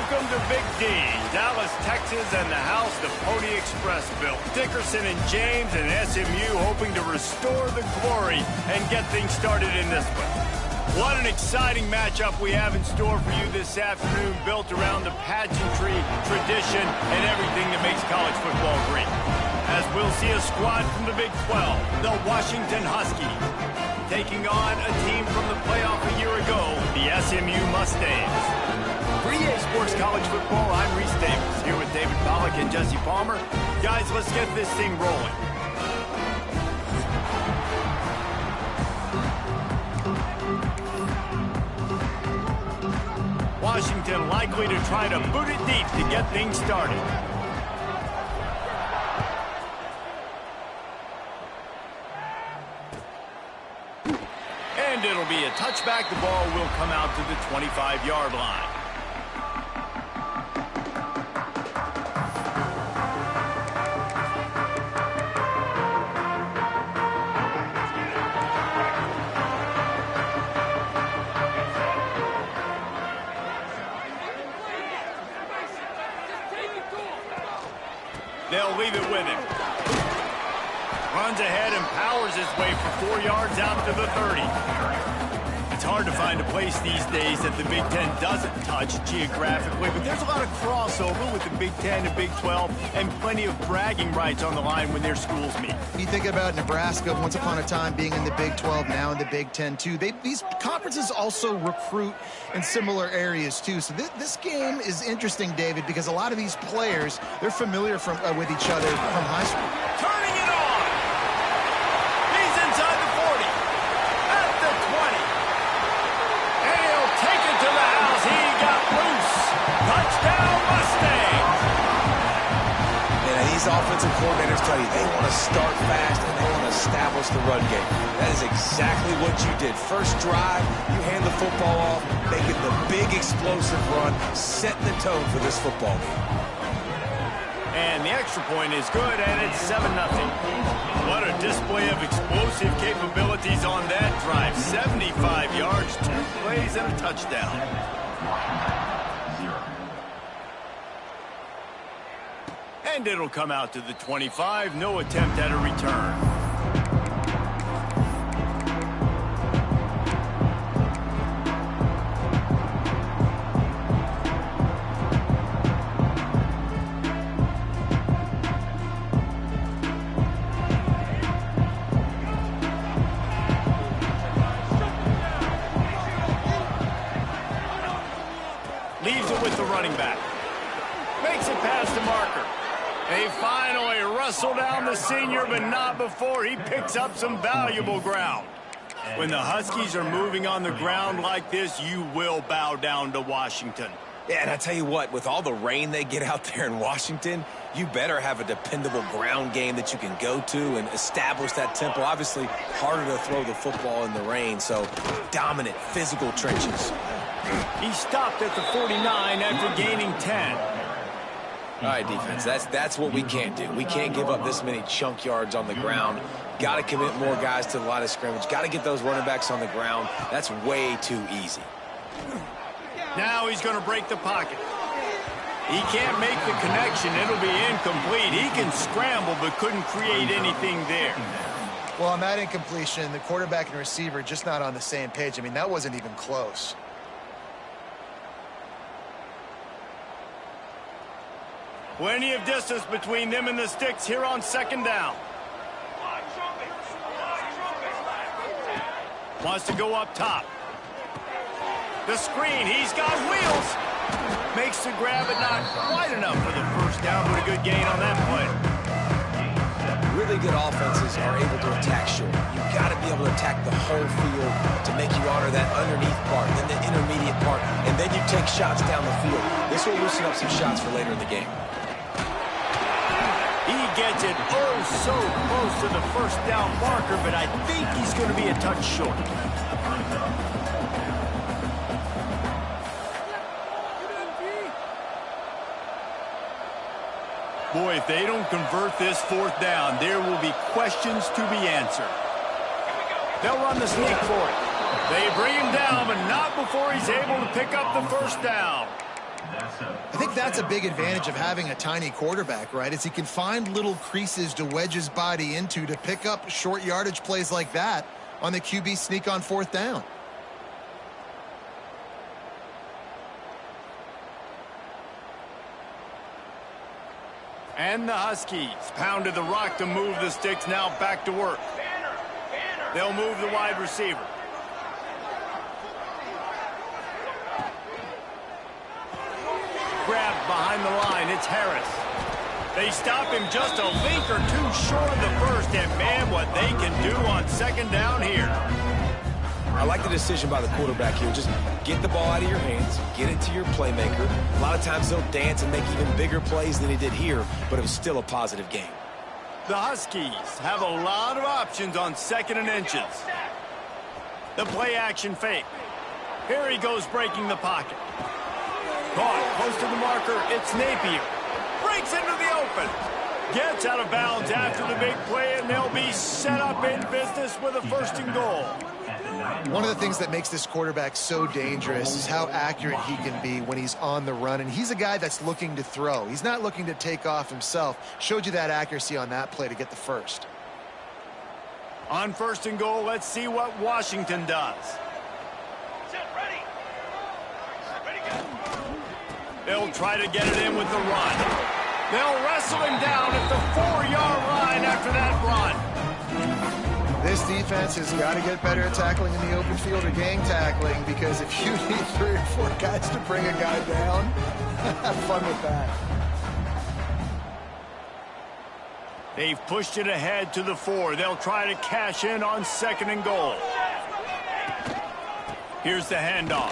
Welcome to Big D, Dallas, Texas, and the house the Pony Express built. Dickerson and James and SMU hoping to restore the glory and get things started in this one. What an exciting matchup we have in store for you this afternoon, built around the pageantry, tradition, and everything that makes college football great. As we'll see a squad from the Big 12, the Washington Huskies, taking on a team from the playoff a year ago, the SMU Mustangs. For EA Sports College Football, I'm Reese Davis, here with David Pollack and Jesse Palmer. Guys, let's get this thing rolling. Washington likely to try to boot it deep to get things started. And it'll be a touchback. The ball will come out to the 25-yard line. They'll leave it with him. Runs ahead and powers his way for 4 yards out to the 30. It's hard to find a place these days that the Big Ten doesn't touch geographically, but there's a lot of crossover with the Big Ten and Big 12 and plenty of bragging rights on the line when their schools meet. You think about Nebraska once upon a time being in the Big 12, now in the Big 10 too. These conferences also recruit in similar areas too. So this game is interesting, David, because a lot of these players, they're familiar with each other from high school. Turning it on. He's inside the 40. At the 20. And he'll take it to the house. He got loose. Touchdown, Mustangs. Yeah, these offensive coordinators tell you they want to start fast and they want to establish the run game. That is exactly what you did. First drive, you hand the football off, making the big explosive run, setting the tone for this football game. And the extra point is good, and it's 7-0. What a display of explosive capabilities on that drive. 75 yards, 2 plays, and a touchdown. And it'll come out to the 25. No attempt at a return. Leaves it with the running back. Makes it past the marker. They finally wrestle down the senior, but not before he picks up some valuable ground. When the Huskies are moving on the ground like this, you will bow down to Washington. Yeah, and I tell you what, with all the rain they get out there in Washington, you better have a dependable ground game that you can go to and establish that tempo. Obviously, harder to throw the football in the rain, so dominant physical trenches. He stopped at the 49 after gaining 10. All right, defense, that's what we can't do. We can't give up this many chunk yards on the ground. Got to commit more guys to the line of scrimmage. Got to get those running backs on the ground. That's way too easy. Now he's going to break the pocket. He can't make the connection. It'll be incomplete. He can scramble, but couldn't create anything there. Well, on that incompletion, the quarterback and receiver just not on the same page. I mean, that wasn't even close. Plenty of distance between them and the sticks here on second down. Wants to go up top. The screen, he's got wheels. Makes the grab, but not quite enough for the first down, but a good gain on that play. Really good offenses are able to attack short. You've got to be able to attack the whole field to make you honor that underneath part, then the intermediate part, and then you take shots down the field. This will loosen up some shots for later in the game. He gets it so close to the first down marker, but I think he's going to be a touch short. Boy, if they don't convert this fourth down, there will be questions to be answered. They'll run the sneak for it. They bring him down, but not before he's able to pick up the first down. think that's a big advantage of having a tiny quarterback, right? Is he can find little creases to wedge his body into to pick up short yardage plays like that on the QB sneak on 4th down. And the Huskies pounded the rock to move the sticks, now back to work. They'll move the wide receiver. Grabbed behind the line, it's Harris. They stop him just a link or two short of the first, and man, what they can do on 2nd down here. I like the decision by the quarterback here. Just get the ball out of your hands, get it to your playmaker. A lot of times they'll dance and make even bigger plays than he did here, but it was still a positive game. The Huskies have a lot of options on 2nd and inches. The play action fake. Here he goes breaking the pocket. Caught close to the marker, it's Napier. Breaks into the open. Gets out of bounds after the big play, and they'll be set up in business with a 1st and goal. One of the things that makes this quarterback so dangerous is how accurate he can be when he's on the run. And he's a guy that's looking to throw. He's not looking to take off himself. Showed you that accuracy on that play to get the first. On 1st and goal, let's see what Washington does. They'll try to get it in with the run. They'll wrestle him down at the 4-yard line after that run. This defense has got to get better at tackling in the open field or gang tackling, because if you need 3 or 4 guys to bring a guy down, have fun with that. They've pushed it ahead to the 4. They'll try to cash in on 2nd and goal. Here's the handoff.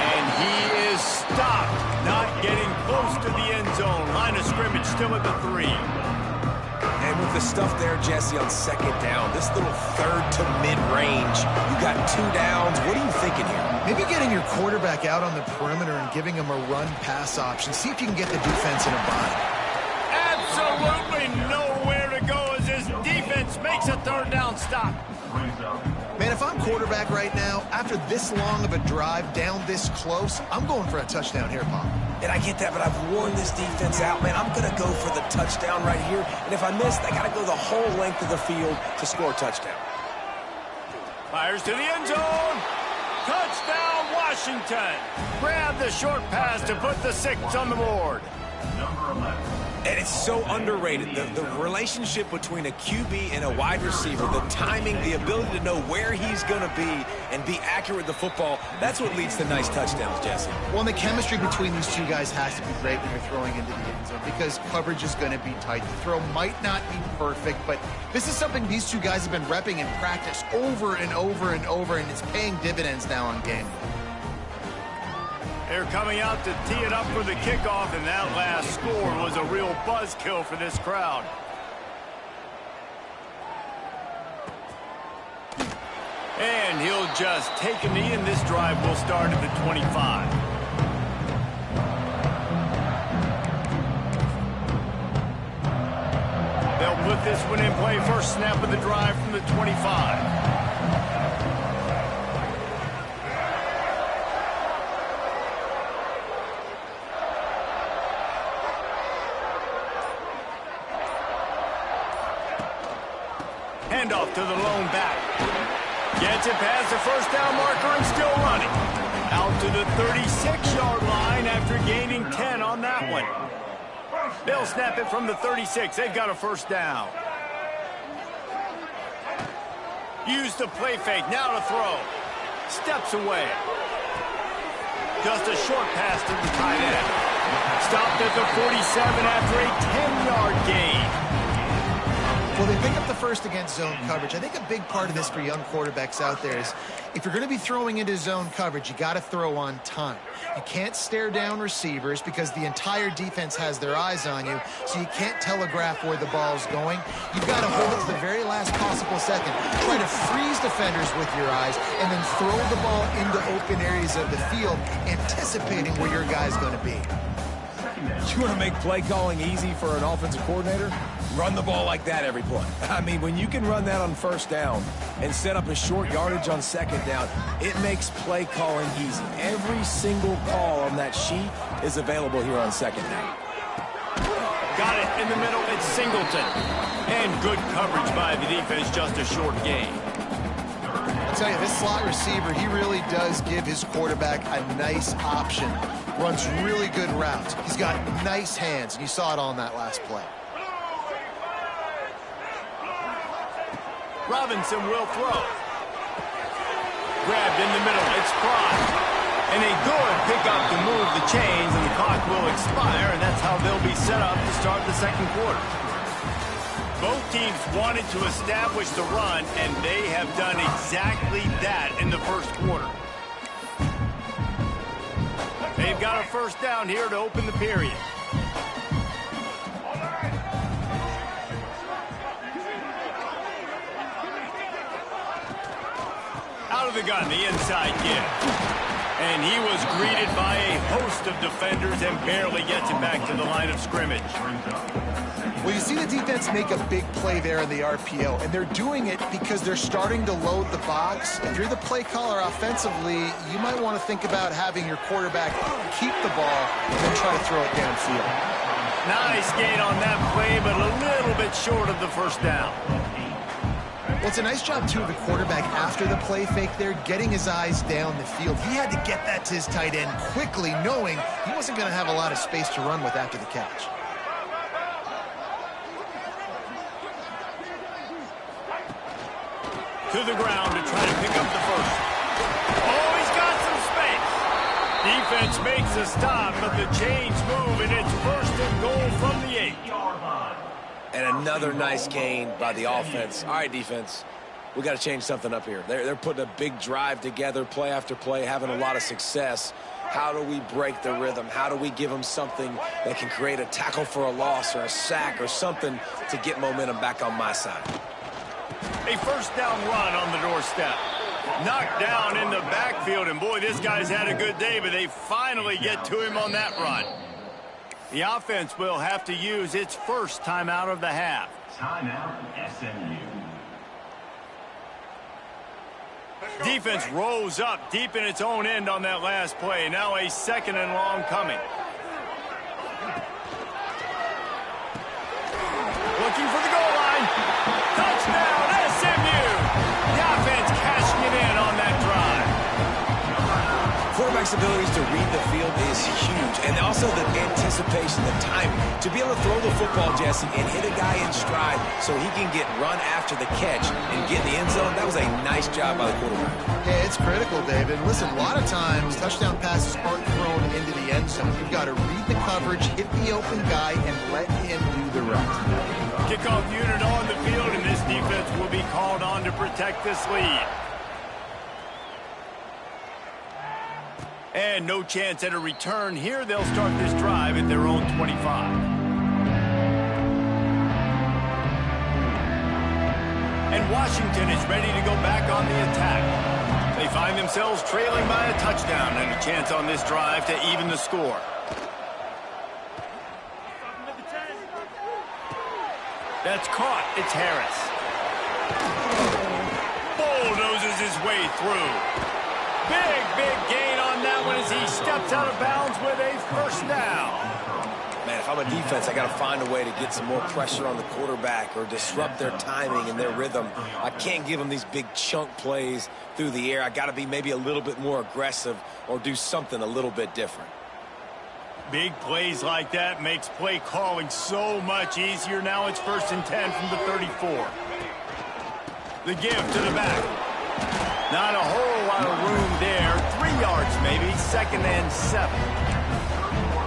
And he is stopped, not getting close to the end zone. Line of scrimmage still at the 3. And with the stuff there, Jesse, on 2nd down, this little 3rd to mid-range, you got 2 downs. What are you thinking here? Maybe getting your quarterback out on the perimeter and giving him a run-pass option. See if you can get the defense in a bind. Absolutely nowhere to go as this defense makes a 3rd down stop. Man, if I'm quarterback right now, after this long of a drive down this close, I'm going for a touchdown here, Pop. And I get that, but I've worn this defense out, man. I'm going to go for the touchdown right here. And if I miss, I got to go the whole length of the field to score a touchdown. Fires to the end zone. Touchdown, Washington. Grab the short pass to put the 6 on the board. And it's so underrated. The relationship between a QB and a wide receiver, the timing, the ability to know where he's going to be and be accurate with the football, that's what leads to nice touchdowns, Jesse. Well, and the chemistry between these 2 guys has to be great when you're throwing into the end zone, because coverage is going to be tight. The throw might not be perfect, but this is something these 2 guys have been repping in practice over and over and over, and it's paying dividends now on game. They're coming out to tee it up for the kickoff, and that last score was a real buzzkill for this crowd. And he'll just take a knee, and this drive will start at the 25. They'll put this one in play. First snap of the drive from the 25. Handoff to the lone back. Gets it past the 1st down marker and still running. Out to the 36-yard line after gaining 10 on that one. They'll snap it from the 36. They've got a 1st down. Use the play fake. Now to throw. Steps away. Just a short pass to the tight end. Stopped at the 47 after a 10-yard gain. Well, they pick up the first against zone coverage. I think a big part of this for young quarterbacks out there is if you're going to be throwing into zone coverage, you got to throw on time. You can't stare down receivers because the entire defense has their eyes on you, so you can't telegraph where the ball's going. You've got to hold it to the very last possible second. Try to freeze defenders with your eyes and then throw the ball into open areas of the field, anticipating where your guy's going to be. You want to make play calling easy for an offensive coordinator? Run the ball like that every play. I mean, when you can run that on first down and set up a short yardage on second down, it makes play calling easy. Every single call on that sheet is available here on second down. Got it in the middle. It's Singleton. And good coverage by the defense, just a short gain. I'll tell you, this slot receiver, he really does give his quarterback a nice option. Runs really good routes. He's got nice hands, and you saw it on that last play. Robinson will throw. Grabbed in the middle. It's Fry. And a good pickup to move the chains, and the clock will expire, and that's how they'll be set up to start the second quarter. Both teams wanted to establish the run, and they have done exactly that in the first quarter. They've got a first down here to open the period. Out of the gun, the inside give. And he was greeted by a host of defenders and barely gets it back to the line of scrimmage. Well, you see the defense make a big play there in the RPO, and they're doing it because they're starting to load the box. If you're the play caller offensively, you might want to think about having your quarterback keep the ball and then try to throw it downfield. Nice gain on that play, but a little bit short of the first down. Well, it's a nice job, too, of the quarterback after the play fake there, getting his eyes down the field. He had to get that to his tight end quickly, knowing he wasn't going to have a lot of space to run with after the catch. To the ground to try to pick up the first. Oh, he's got some space. Defense makes a stop, but the chains move, and it's first and goal from the 8-yard line. And another nice gain by the offense. All right, defense, we got to change something up here. They're putting a big drive together, play after play, having a lot of success. How do we break the rhythm? How do we give them something that can create a tackle for a loss or a sack or something to get momentum back on my side? A first down run on the doorstep. Knocked down in the backfield, and boy, this guy's had a good day, but they finally get to him on that run. The offense will have to use its first timeout of the half. Timeout, SMU. Defense rose up deep in its own end on that last play. Now a second and long coming. Looking for the goal line. Touchdown, SMU. The offense cashing it in on that drive. Quarterback's abilities to read the field is huge, and also the anticipation, the timing. To be able to throw the football, Jesse, and hit a guy in stride so he can get run after the catch and get in the end zone, that was a nice job by the quarterback. Yeah, it's critical, David. Listen, a lot of times touchdown passes aren't thrown into the end zone. You've got to read the coverage, hit the open guy, and let him do the rest. Kickoff unit on the field, and this defense will be called on to protect this lead. And no chance at a return here. They'll start this drive at their own 25. And Washington is ready to go back on the attack. They find themselves trailing by a touchdown and a chance on this drive to even the score. That's caught. It's Harris. Bulldozes his way through. Big gain on that one as he steps out of bounds with a first down. Man, if I'm a defense, I got to find a way to get some more pressure on the quarterback or disrupt their timing and their rhythm. I can't give them these big chunk plays through the air. I got to be maybe a little bit more aggressive or do something a little bit different. Big plays like that makes play calling so much easier. Now it's 1st and 10 from the 34. The give to the back. Not a whole lot of room there. 3 yards maybe. 2nd and 7.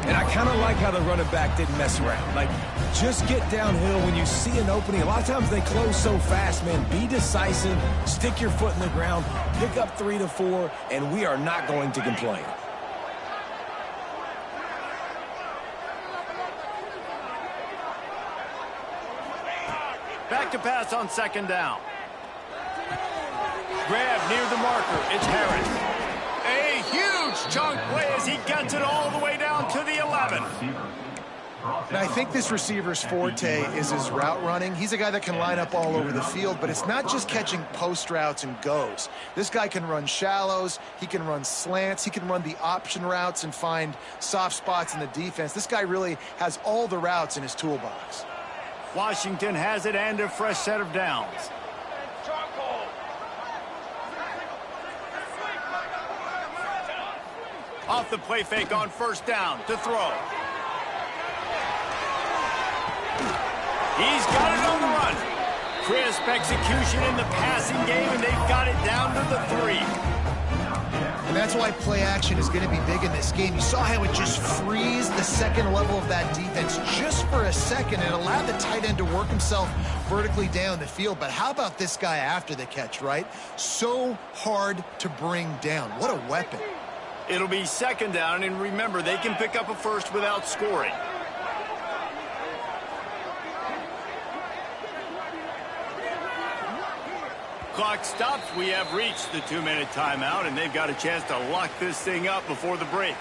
And I kind of like how the running back didn't mess around. Like, just get downhill when you see an opening. A lot of times they close so fast, man. Be decisive. Stick your foot in the ground. Pick up 3 to 4, and we are not going to complain. Back to pass on 2nd down. Grab near the marker. It's Harris. A huge Huge chunk play as he gets it all the way down to the 11. And I think this receiver's forte is his route running. He's a guy that can line up all over the field, but it's not just catching post routes and goes. This guy can run shallows, he can run slants, he can run the option routes and find soft spots in the defense. This guy really has all the routes in his toolbox. Washington has it and a fresh set of downs. Off the play fake on first down to throw. He's got it on the run. Crisp execution in the passing game, and they've got it down to the 3. And that's why play action is going to be big in this game. You saw how it just frees the second level of that defense just for a second. It allowed the tight end to work himself vertically down the field. But how about this guy after the catch, right? So hard to bring down. What a weapon. It'll be second down, and remember, they can pick up a first without scoring. Clock stops. We have reached the 2-minute timeout, and they've got a chance to lock this thing up before the break.